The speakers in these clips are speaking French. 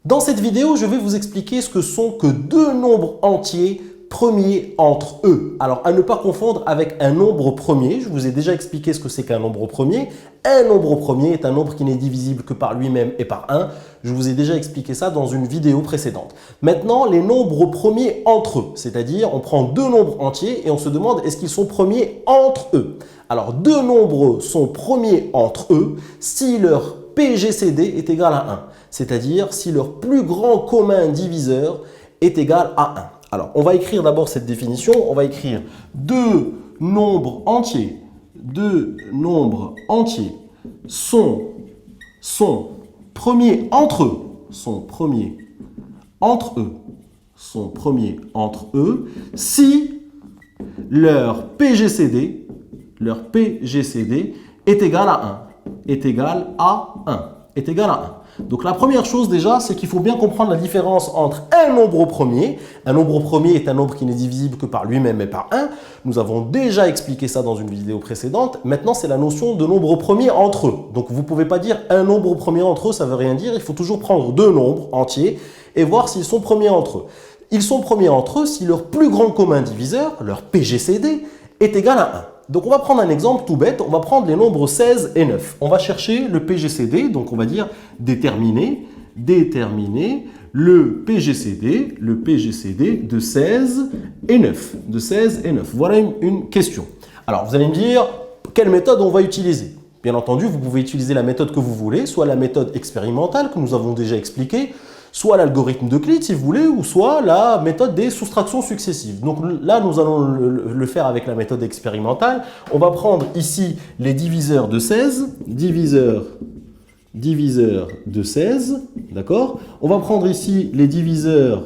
Dans cette vidéo, je vais vous expliquer ce que sont que deux nombres entiers premiers entre eux. Alors, à ne pas confondre avec un nombre premier. Je vous ai déjà expliqué ce que c'est qu'un nombre premier. Un nombre premier est un nombre qui n'est divisible que par lui-même et par 1. Je vous ai déjà expliqué ça dans une vidéo précédente. Maintenant, les nombres premiers entre eux, c'est-à-dire on prend deux nombres entiers et on se demande est-ce qu'ils sont premiers entre eux. Alors, deux nombres sont premiers entre eux si leur PGCD est égal à 1, c'est-à-dire si leur plus grand commun diviseur est égal à 1. Alors, on va écrire d'abord cette définition. On va écrire deux nombres entiers sont premiers entre eux, si leur PGCD est égal à 1. Donc la première chose déjà, c'est qu'il faut bien comprendre la différence entre un nombre premier. Un nombre premier est un nombre qui n'est divisible que par lui-même et par 1. Nous avons déjà expliqué ça dans une vidéo précédente. Maintenant, c'est la notion de nombre premier entre eux. Donc vous ne pouvez pas dire un nombre premier entre eux, ça ne veut rien dire. Il faut toujours prendre deux nombres entiers et voir s'ils sont premiers entre eux. Ils sont premiers entre eux si leur plus grand commun diviseur, leur PGCD, est égal à 1. Donc, on va prendre un exemple tout bête. On va prendre les nombres 16 et 9. On va chercher le PGCD. Donc, on va dire déterminer le PGCD de 16 et 9. Voilà une question. Alors, vous allez me dire, quelle méthode on va utiliser? Bien entendu, vous pouvez utiliser la méthode que vous voulez, soit la méthode expérimentale que nous avons déjà expliquée, soit l'algorithme d'Euclide si vous voulez, ou soit la méthode des soustractions successives. Donc là, nous allons le faire avec la méthode expérimentale. On va prendre ici les diviseurs de 16, diviseurs d'accord? On va prendre ici les diviseurs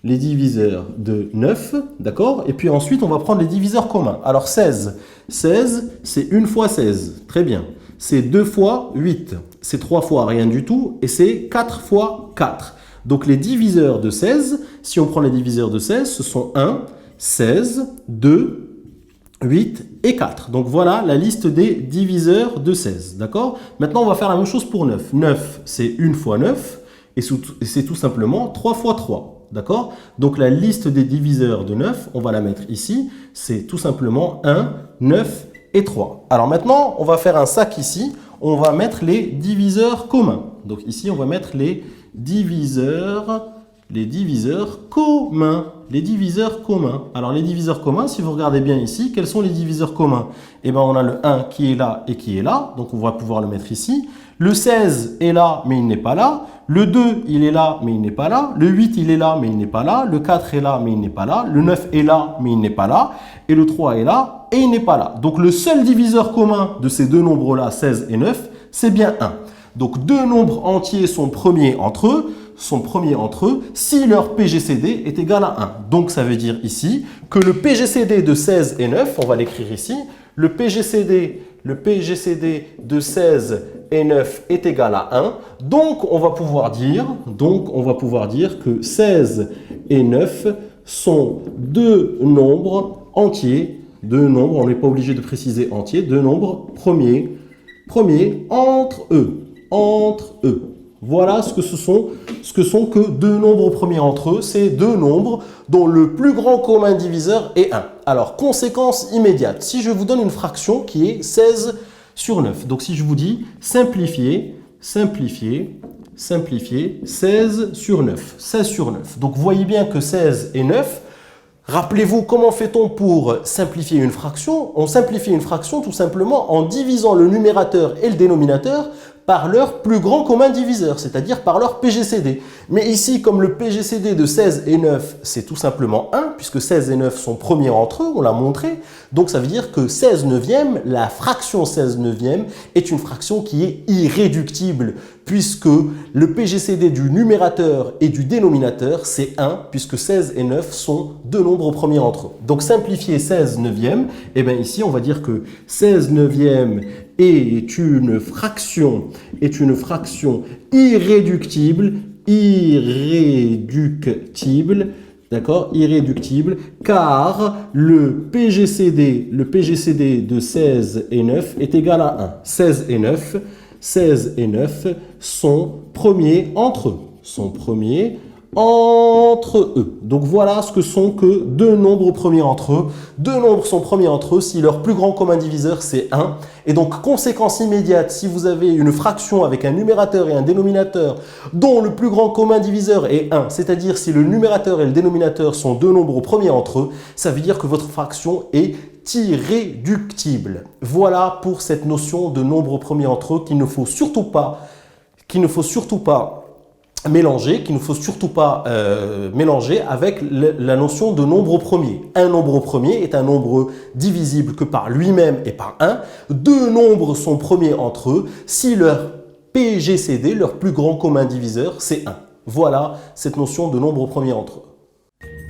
de 9, d'accord? Et puis ensuite, on va prendre les diviseurs communs. Alors 16, c'est 1 fois 16, très bien. C'est 2 fois 8, c'est 3 fois rien du tout, et c'est 4 fois 4. Donc les diviseurs de 16, si on prend les diviseurs de 16, ce sont 1, 16, 2, 8 et 4. Donc voilà la liste des diviseurs de 16, d'accord? Maintenant, on va faire la même chose pour 9. 9, c'est 1 fois 9, et c'est tout simplement 3 fois 3, d'accord? Donc la liste des diviseurs de 9, on va la mettre ici, c'est tout simplement 1, 9 et 3. Alors maintenant, on va faire un sac ici. On va mettre les diviseurs communs. Donc ici, on va mettre les diviseurs communs. Alors les diviseurs communs, si vous regardez bien ici, quels sont les diviseurs communs? Eh bien, on a le 1 qui est là et qui est là. Donc on va pouvoir le mettre ici. Le 16 est là, mais il n'est pas là. Le 2, il est là, mais il n'est pas là. Le 8, il est là, mais il n'est pas là. Le 4 est là, mais il n'est pas là. Le 9 est là, mais il n'est pas là. Et le 3 est là, et il n'est pas là. Donc, le seul diviseur commun de ces deux nombres-là, 16 et 9, c'est bien 1. Donc, deux nombres entiers sont premiers entre eux si leur PGCD est égal à 1. Donc, ça veut dire ici que le PGCD de 16 et 9, on va l'écrire ici, le PGCD de 16 et 9 est égal à 1. Donc, on va pouvoir dire que 16 et 9 sont deux nombres entiers, on n'est pas obligé de préciser entier, deux nombres premiers entre eux. Voilà ce que sont que deux nombres premiers entre eux. C'est deux nombres dont le plus grand commun diviseur est 1. Alors, conséquence immédiate. Si je vous donne une fraction qui est 16 sur 9. Donc, si je vous dis simplifier 16 sur 9. Donc, vous voyez bien que 16 et 9, rappelez-vous, comment fait-on pour simplifier une fraction? On simplifie une fraction tout simplement en divisant le numérateur et le dénominateur par leur plus grand commun diviseur, c'est-à-dire par leur PGCD. Mais ici, comme le PGCD de 16 et 9, c'est tout simplement 1, puisque 16 et 9 sont premiers entre eux, on l'a montré. Donc, ça veut dire que 16 neuvième, la fraction 16 neuvième, est une fraction qui est irréductible, puisque le PGCD du numérateur et du dénominateur, c'est 1, puisque 16 et 9 sont deux nombres premiers entre eux. Donc, simplifier 16 neuvième, eh bien ici, on va dire que 16 neuvième est une fraction irréductible, d'accord, irréductible, car le PGCD de 16 et 9 est égal à 1. 16 et 9 sont premiers entre eux. sont premiers entre eux. Donc voilà ce que sont que deux nombres premiers entre eux. Deux nombres sont premiers entre eux si leur plus grand commun diviseur c'est 1. Et donc conséquence immédiate, si vous avez une fraction avec un numérateur et un dénominateur dont le plus grand commun diviseur est 1, c'est-à-dire si le numérateur et le dénominateur sont deux nombres premiers entre eux, ça veut dire que votre fraction est irréductible. Voilà pour cette notion de nombre premier entre eux qu'il ne faut surtout pas mélanger, mélanger avec la notion de nombre premier. Un nombre premier est un nombre divisible que par lui-même et par 1. Deux nombres sont premiers entre eux si leur PGCD, leur plus grand commun diviseur, c'est 1. Voilà cette notion de nombre premier entre eux.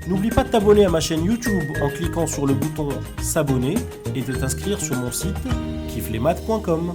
N'oublie pas de t'abonner à ma chaîne YouTube en cliquant sur le bouton s'abonner et de t'inscrire sur mon site kifflesmaths.com.